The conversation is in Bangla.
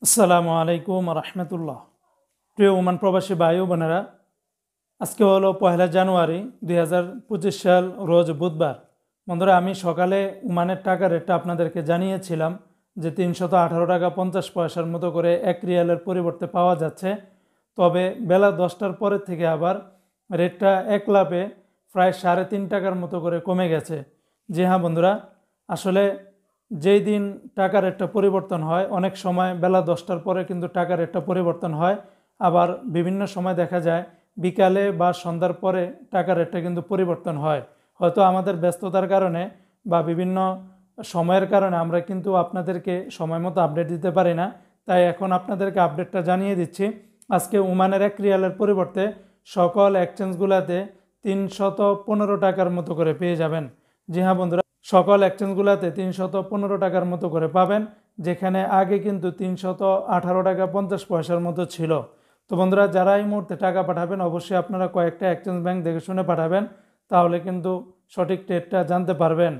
আসসালামু আলাইকুম রহমতুল্লাহ। প্রিয় ওমান প্রবাসী ভাই ও বোনেরা, আজকে হলো 1 জানুয়ারি 2025 সাল, রোজ বুধবার। বন্ধুরা, আমি সকালে ওমানের টাকা রেটটা আপনাদেরকে জানিয়েছিলাম যে 318 টাকা 50 পয়সার মতো করে 1 রিয়ালের পরিবর্তে পাওয়া যাচ্ছে। তবে বেলা 10টার পরের থেকে আবার রেটটা এক লাফে প্রায় 3.5 টাকার মতো করে কমে গেছে। জি হ্যাঁ বন্ধুরা, আসলে যেই দিন টাকা রেটটা পরিবর্তন হয়, অনেক সময় বেলা 10টার পরে কিন্তু টাকা রেটটা পরিবর্তন হয়। আবার বিভিন্ন সময় দেখা যায় বিকালে বা সন্ধ্যার পরে টাকা রেটটা কিন্তু পরিবর্তন হয়। হয়তো আমাদের ব্যস্ততার কারণে বা বিভিন্ন সময়ের কারণে আমরা কিন্তু আপনাদেরকে সময় মতো আপডেট দিতে পারি না। তাই এখন আপনাদেরকে আপডেটটা জানিয়ে দিচ্ছি। আজকে ওমানের 1 রিয়ালের পরিবর্তে সকল এক্সচেঞ্জগুলোতে 315 টাকার মতো করে পেয়ে যাবেন। জি হ্যাঁ বন্ধুরা, সকল এক্সচেঞ্জগুলোতে 315 টাকার মতো করে পাবেন, যেখানে আগে কিন্তু 318 টাকা 50 পয়সার মতো ছিল। তো বন্ধুরা, যারা এই মুহূর্তে টাকা পাঠাবেন অবশ্যই আপনারা কয়েকটা এক্সচেঞ্জ ব্যাংক দেখে শুনে পাঠাবেন, তাহলে কিন্তু সঠিক রেটটা জানতে পারবেন।